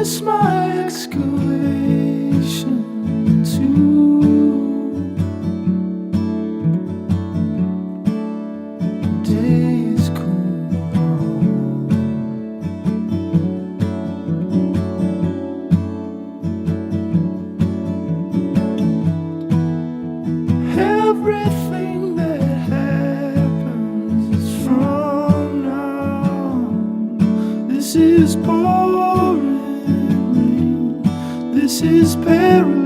miss my excavation too. Days cool. Everything that happens is from now. This is pouring rain. This is paradise.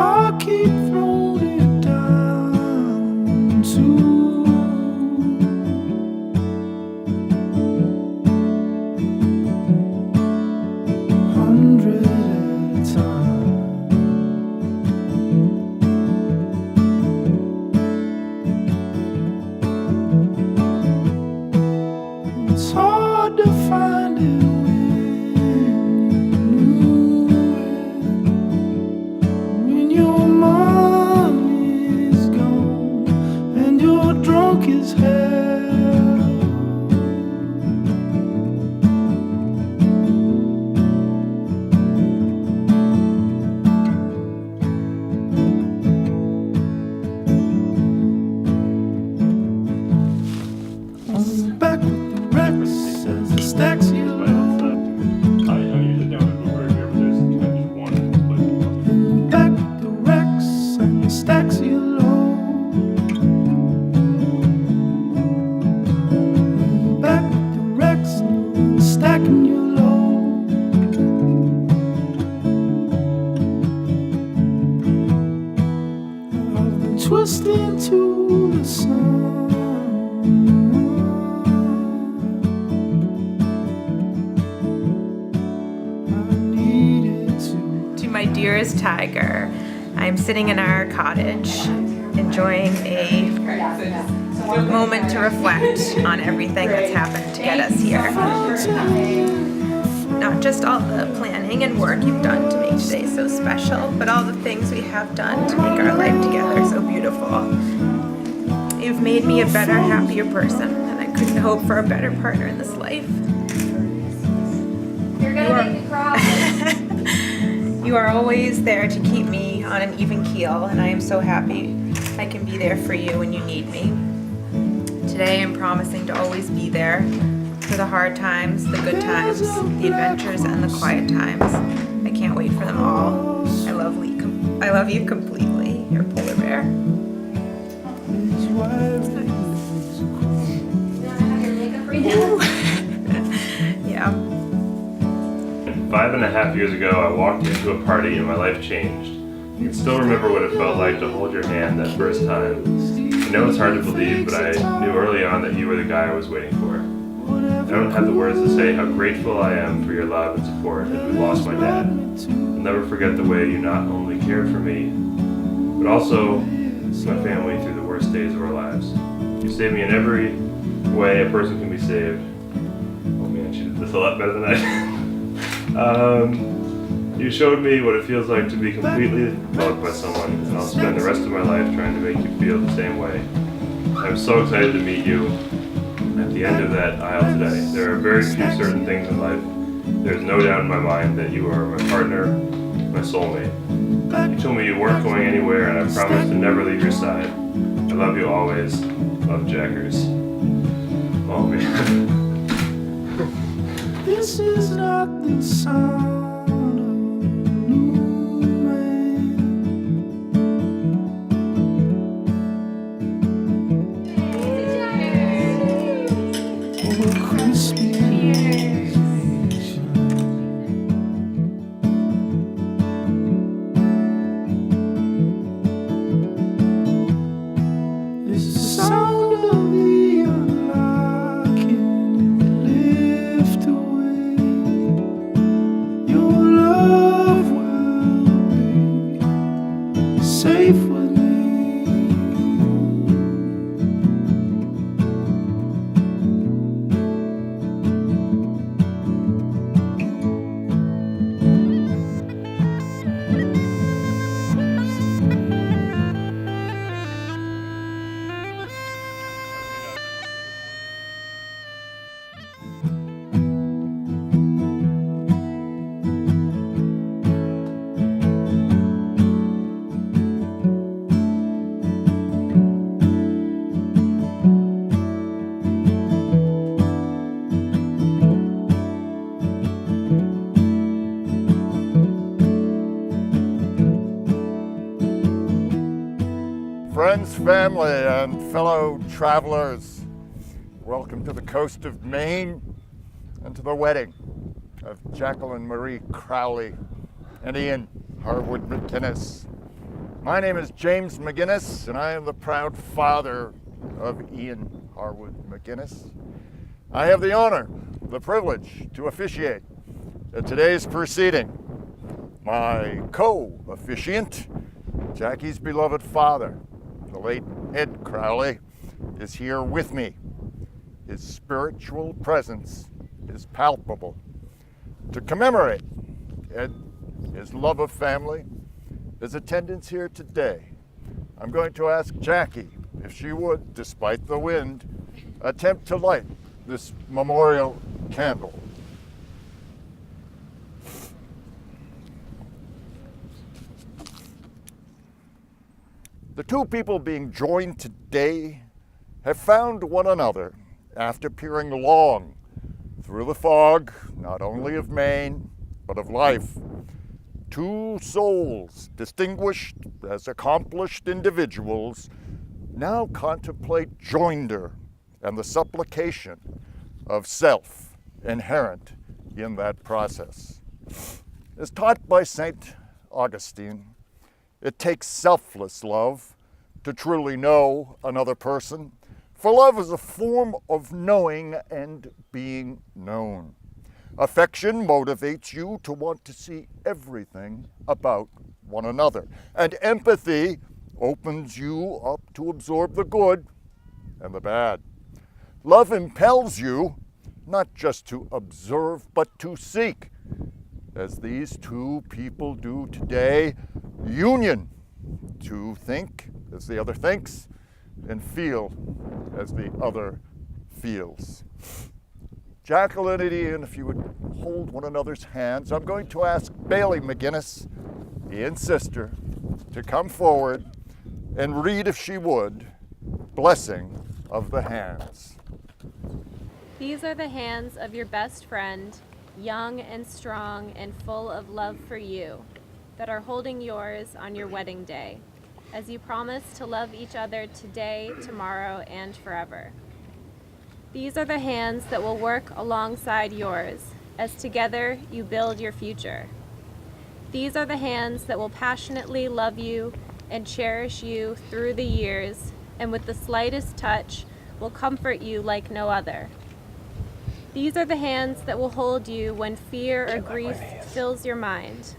I keep throwing it down too. 100 at a time. It's hard to find it when your money's gone and you're drunk as hell. On the back with the Rex as the stacks you low. Back with the Rex and the stacks you low. Back with the Rex and the stacking you low. I've been twisting to the sun. I needed to. To my dearest tiger, I'm sitting in our cottage enjoying a moment to reflect on everything that's happened to get us here. Not just all the planning and work you've done to make today so special, but all the things we have done to make our life together so beautiful. You've made me a better, happier person, and I couldn't hope for a better partner in this life. You're gonna make me cry. You are always there to keep me on an even keel, and I am so happy I can be there for you when you need me. Today I'm promising to always be there for the hard times, the good times, the adventures, and the quiet times. I can't wait for them all. I love you completely, your polar bear. Yeah. 5.5 years ago, I walked into a party and my life changed. I can still remember what it felt like to hold your hand that first time. I know it's hard to believe, but I knew early on that you were the guy I was waiting for. I don't have the words to say how grateful I am for your love and support as we lost my dad. I'll never forget the way you not only cared for me, but also my family through the worst days of our lives. You saved me in every way a person can be saved. Oh man, she did this a lot better than I did. You showed me what it feels like to be completely loved by someone, and I'll spend the rest of my life trying to make you feel the same way. I'm so excited to meet you at the end of that aisle today. There are very few certain things in life. There's no doubt in my mind that you are my partner, my soulmate. You told me you weren't going anywhere, and I promised to never leave your side. I love you always. Love, Jackers. Oh man. This is not the sound of a new man. Over crispy it's the sound of the unlocking and lift away. Your love will be safe with me. Friends, family, and fellow travelers, welcome to the coast of Maine and to the wedding of Jacqueline Marie Crowley and Ian Harwood McGinnis. My name is James McGinnis, and I am the proud father of Ian Harwood McGinnis. I have the honor, the privilege to officiate at today's proceeding. My co-officiant, Jacqui's beloved father, the late Ed Crowley, is here with me. His spiritual presence is palpable. To commemorate Ed, his love of family, his attendance here today, I'm going to ask Jacqui if she would, despite the wind, attempt to light this memorial candle. The two people being joined today have found one another after peering long through the fog, not only of Maine, but of life. Two souls, distinguished as accomplished individuals, now contemplate joinder and the supplication of self inherent in that process. As taught by St. Augustine, it takes selfless love to truly know another person, for love is a form of knowing and being known. Affection motivates you to want to see everything about one another, and empathy opens you up to absorb the good and the bad. Love impels you not just to observe, but to seek, as these two people do today, union, to think as the other thinks and feel as the other feels. Jacqueline and Ian, if you would hold one another's hands, I'm going to ask Bailey McGinnis, Ian's sister, to come forward and read, if she would, blessing of the hands. These are the hands of your best friend, young and strong and full of love for you, that are holding yours on your wedding day, as you promise to love each other today, tomorrow, and forever. These are the hands that will work alongside yours, as together you build your future. These are the hands that will passionately love you and cherish you through the years, and with the slightest touch will comfort you like no other. These are the hands that will hold you when fear or grief fills your mind.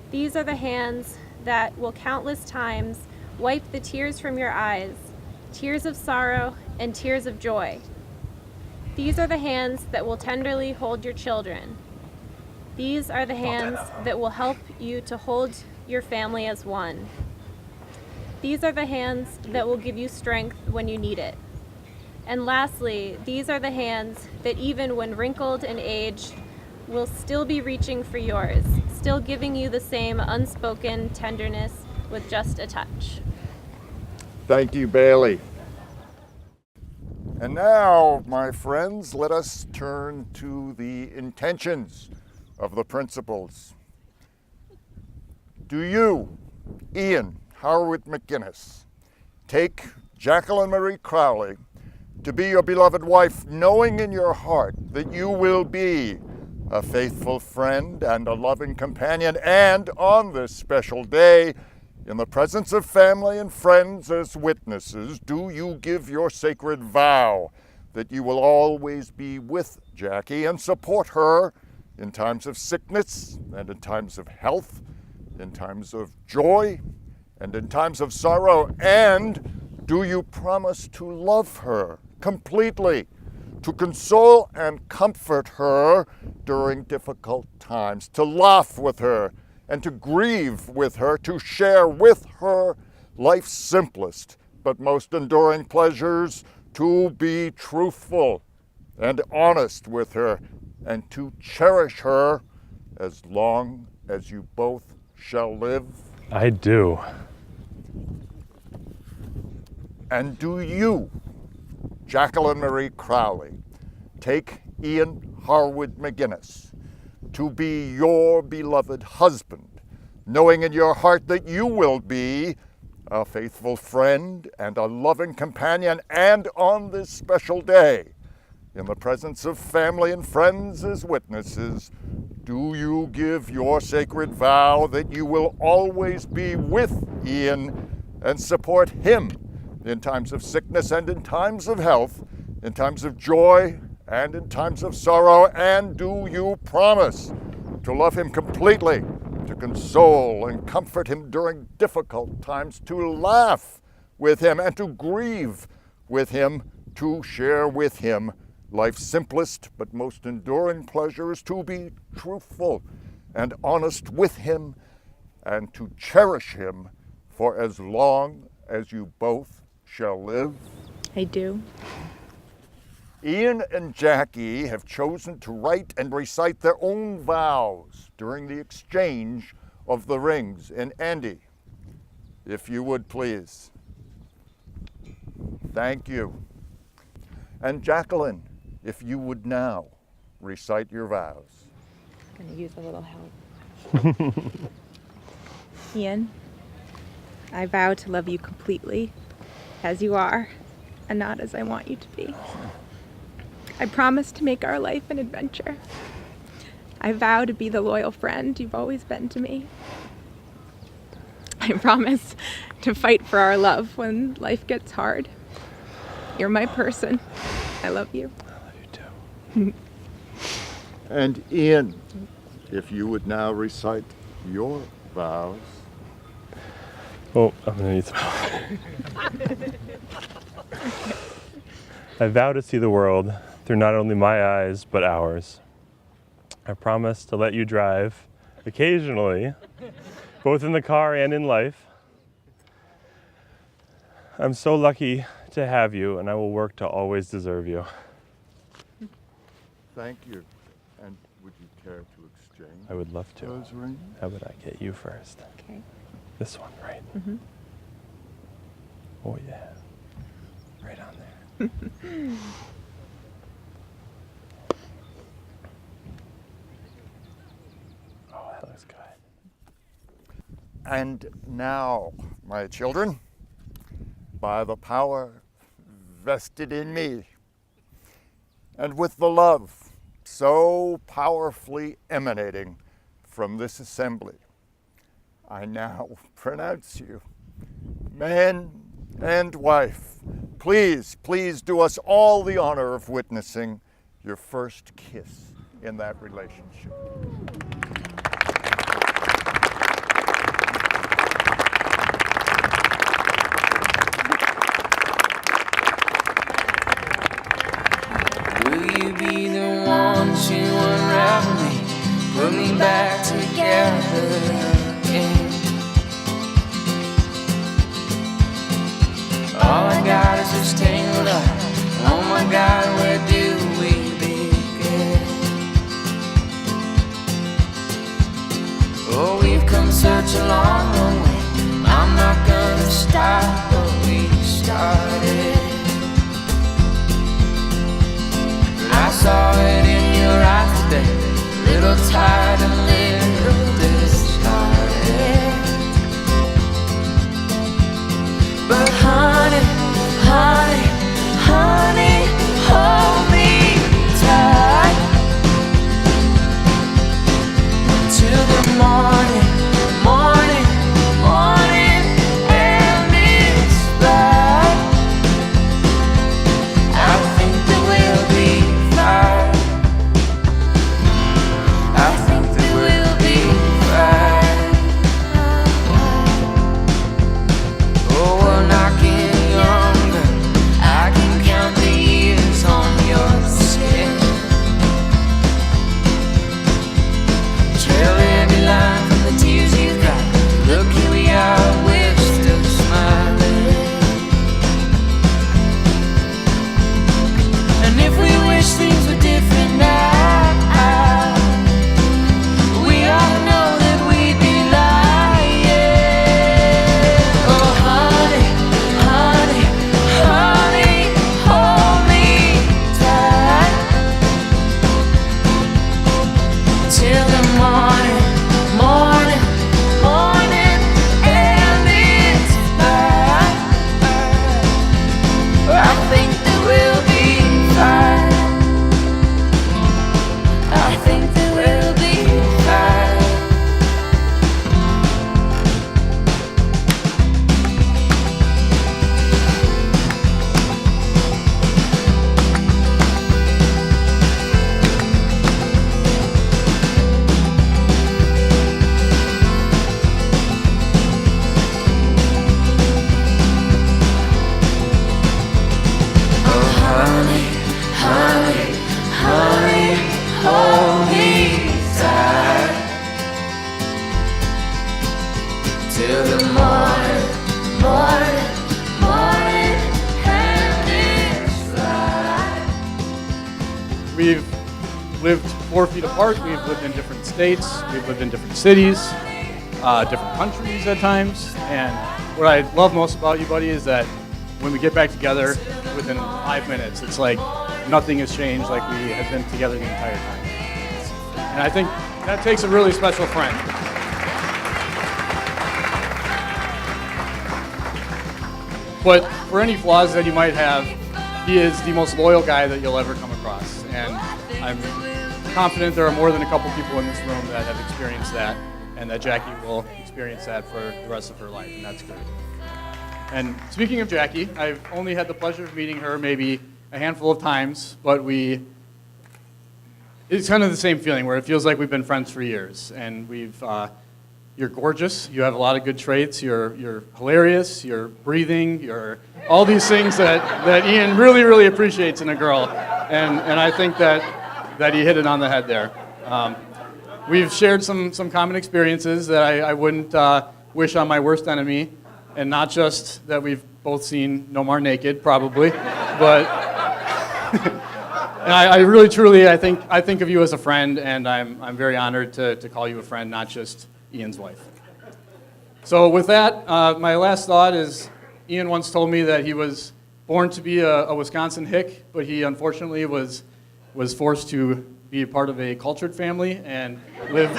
These are the hands that will countless times wipe the tears from your eyes, tears of sorrow and tears of joy. These are the hands that will tenderly hold your children. These are the hands that will help you to hold your family as one. These are the hands that will give you strength when you need it. And lastly, these are the hands that even when wrinkled and aged, will still be reaching for yours, still giving you the same unspoken tenderness with just a touch. Thank you, Bailey. And now, my friends, let us turn to the intentions of the principals. Do you, Ian Harwood McGinnis, take Jacqueline Marie Crowley to be your beloved wife, knowing in your heart that you will be a faithful friend and a loving companion, and on this special day, in the presence of family and friends as witnesses, do you give your sacred vow that you will always be with Jacqui and support her in times of sickness and in times of health, in times of joy and in times of sorrow? And do you promise to love her completely, to console and comfort her during difficult times, to laugh with her and to grieve with her, to share with her life's simplest but most enduring pleasures, to be truthful and honest with her, and to cherish her as long as you both shall live? I do. And do you, Jacqueline Marie Crowley, take Ian Harwood McGinnis to be your beloved husband, knowing in your heart that you will be a faithful friend, and a loving companion, and on this special day, in the presence of family and friends as witnesses, do you give your sacred vow that you will always be with Ian and support him in times of sickness and in times of health, in times of joy and in times of sorrow? And do you promise to love him completely, to console and comfort him during difficult times, to laugh with him and to grieve with him, to share with him life's simplest but most enduring pleasures, to be truthful and honest with him, and to cherish him for as long as you both shall live? I do. Ian and Jacqui have chosen to write and recite their own vows during the exchange of the rings. And Andy, if you would please. Thank you. And Jacqueline, if you would now recite your vows. I'm gonna use a little help. Ian, I vow to love you completely, as you are, and not as I want you to be. I promise to make our life an adventure. I vow to be the loyal friend you've always been to me. I promise to fight for our love when life gets hard. You're my person. I love you. And Ian, if you would now recite your vows. Oh, I'm gonna need some. I vow to see the world through not only my eyes, but ours. I promise to let you drive occasionally, both in the car and in life. I'm so lucky to have you, and I will work to always deserve you. Thank you. And would you care to exchange I would love to. those rings? How would I get you first? Okay. This one, right? Mm-hmm. Oh yeah. Right on there. Oh, that looks good. And now, my children, by the power vested in me, and with the love so powerfully emanating from this assembly, I now pronounce you man and wife. Please, please do us all the honor of witnessing your first kiss in that relationship. Will you be the one to unravel me, put me back together again? All I got is this tangled up. Oh my God, where do we begin? Oh, we've come such a long, long way. I'm not gonna stop what we started. I saw it in your eyes today, a little tired, a little discarded. But honey, honey, honey, hold me tight till the morning, morning, morning, and it's bright. I think that we'll be fine. I think that we've lived 4 feet apart. We've lived in different states. We've lived in different cities, different countries at times. And what I love most about you, buddy, is that when we get back together within 5 minutes, it's like nothing has changed, like we have been together the entire time. And I think that takes a really special friend. But for any flaws that you might have, he is the most loyal guy that you'll ever come across. And I'm confident there are more than a couple people in this room that have experienced that, and that Jacqui will experience that for the rest of her life, and that's great. And speaking of Jacqui, I've only had the pleasure of meeting her maybe a handful of times, but it's kind of the same feeling where it feels like we've been friends for years. And you're gorgeous, you have a lot of good traits, you're hilarious, you're breathing, you're all these things that Ian really, really appreciates in a girl. And I think that he hit it on the head there. We've shared some common experiences that I wouldn't wish on my worst enemy. And not just that we've both seen Nomar naked, probably, but and I really, truly, I think of you as a friend, and I'm very honored to call you a friend, not just Ian's wife. So with that, my last thought is, Ian once told me that he was born to be a Wisconsin hick, but he unfortunately was forced to be a part of a cultured family and live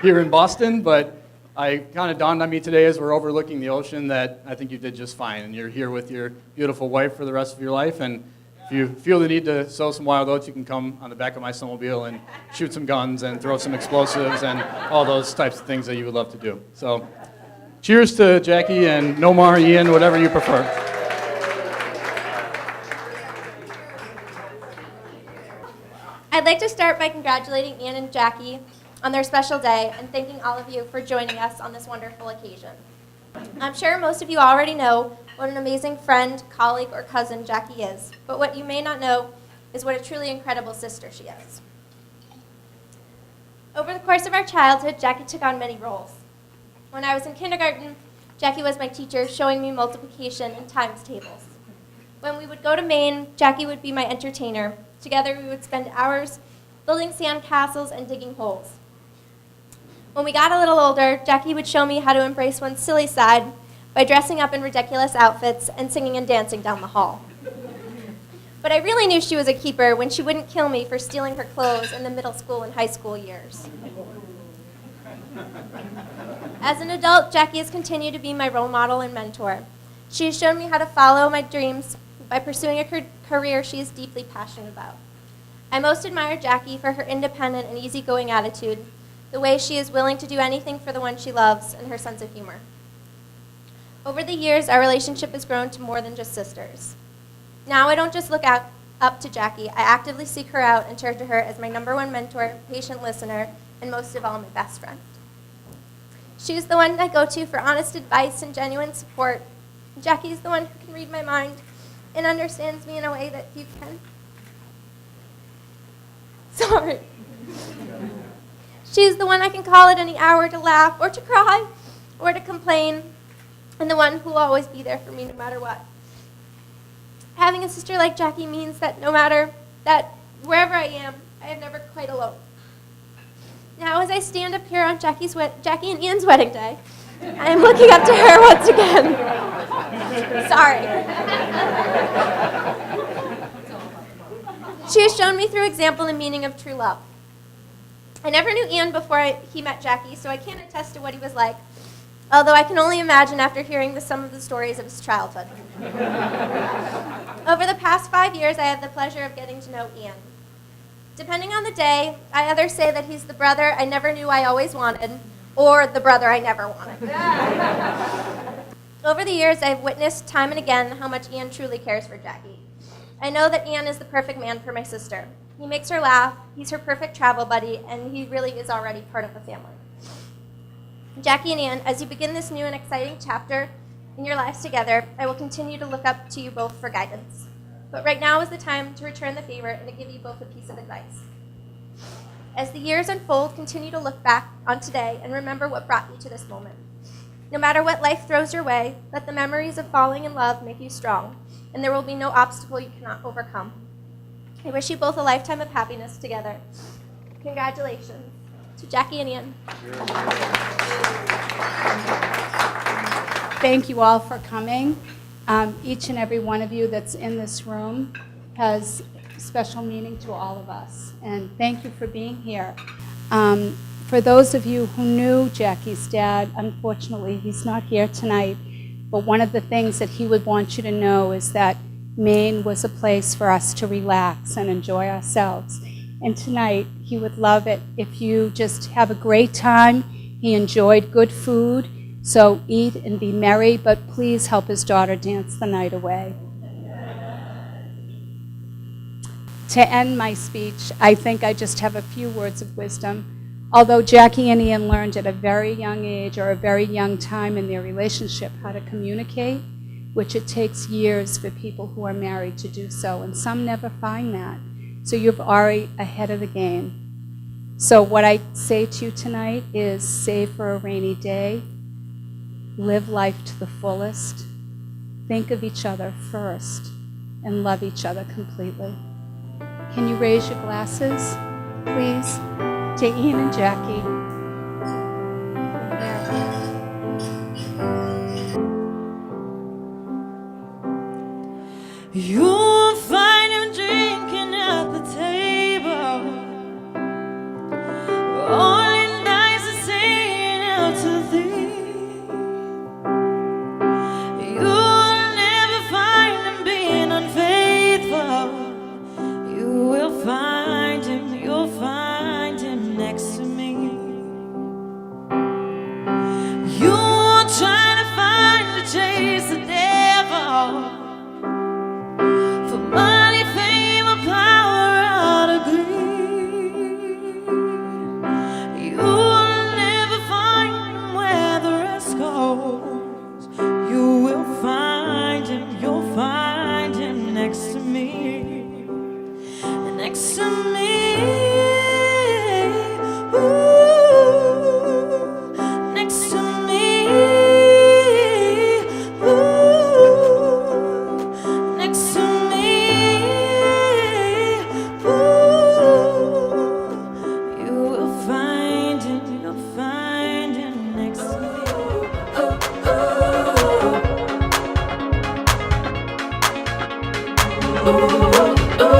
here in Boston, but I kind of dawned on me today as we're overlooking the ocean that I think you did just fine, and you're here with your beautiful wife for the rest of your life, and if you feel the need to sow some wild oats, you can come on the back of my snowmobile and shoot some guns and throw some explosives and all those types of things that you would love to do. So cheers to Jacqui and Nomar, Ian, whatever you prefer. I'd like to start by congratulating Ian and Jacqui on their special day and thanking all of you for joining us on this wonderful occasion. I'm sure most of you already know what an amazing friend, colleague, or cousin Jacqui is, but what you may not know is what a truly incredible sister she is. Over the course of our childhood, Jacqui took on many roles. When I was in kindergarten, Jacqui was my teacher, showing me multiplication and times tables. When we would go to Maine, Jacqui would be my entertainer. Together we would spend hours building sand castles and digging holes. When we got a little older, Jacqui would show me how to embrace one's silly side by dressing up in ridiculous outfits and singing and dancing down the hall. But I really knew she was a keeper when she wouldn't kill me for stealing her clothes in the middle school and high school years. As an adult, Jacqui has continued to be my role model and mentor. She has shown me how to follow my dreams by pursuing a career she is deeply passionate about. I most admire Jacqui for her independent and easygoing attitude, the way she is willing to do anything for the one she loves, and her sense of humor. Over the years, our relationship has grown to more than just sisters. Now I don't just look up to Jacqui, I actively seek her out and turn to her as my #1 mentor, patient listener, and most of all, my best friend. She is the one I go to for honest advice and genuine support. Jacqui is the one who can read my mind and understands me in a way that few can. Sorry. She is the one I can call at any hour to laugh or to cry or to complain, and the one who will always be there for me no matter what. Having a sister like Jacqui means that wherever I am never quite alone. Now, as I stand up here on Jacqui and Ian's wedding day, I am looking up to her once again. Sorry. She has shown me through example the meaning of true love. I never knew Ian before he met Jacqui, so I can't attest to what he was like, although I can only imagine after hearing some of the stories of his childhood. Over the past 5 years, I had the pleasure of getting to know Ian. Depending on the day, I either say that he's the brother I never knew I always wanted, or the brother I never wanted. Over the years, I've witnessed time and again how much Ian truly cares for Jacqui. I know that Ian is the perfect man for my sister. He makes her laugh, he's her perfect travel buddy, and he really is already part of the family. Jacqui and Ian, as you begin this new and exciting chapter in your lives together, I will continue to look up to you both for guidance. But right now is the time to return the favor and to give you both a piece of advice. As the years unfold, continue to look back on today and remember what brought you to this moment. No matter what life throws your way, let the memories of falling in love make you strong, and there will be no obstacle you cannot overcome. I wish you both a lifetime of happiness together. Congratulations to Jacqui and Ian. Thank you all for coming. Each and every one of you that's in this room has special meaning to all of us. And thank you for being here. For those of you who knew Jacqui's dad, unfortunately, he's not here tonight. But one of the things that he would want you to know is that Maine was a place for us to relax and enjoy ourselves. And tonight, he would love it if you just have a great time. He enjoyed good food, so eat and be merry, but please help his daughter dance the night away. To end my speech, I think I just have a few words of wisdom. Although Jacqui and Ian learned at a very young age or a very young time in their relationship how to communicate, which it takes years for people who are married to do so, and some never find that. So you're already ahead of the game. So what I say to you tonight is save for a rainy day, live life to the fullest, think of each other first, and love each other completely. Can you raise your glasses, please, to Ian and Jacqui? You will find him drinking at the table, rolling dice and singing out to thee. You will never find him being unfaithful. You will find him, you'll find him next to me. You won't try to find to chase the devil. Money, fame, or power out of greed. You will never find him where the rest goes. You will find him, you'll find him next to me. Next to me. Ooh, next to me. Ooh, next to me. Ooh, ooh.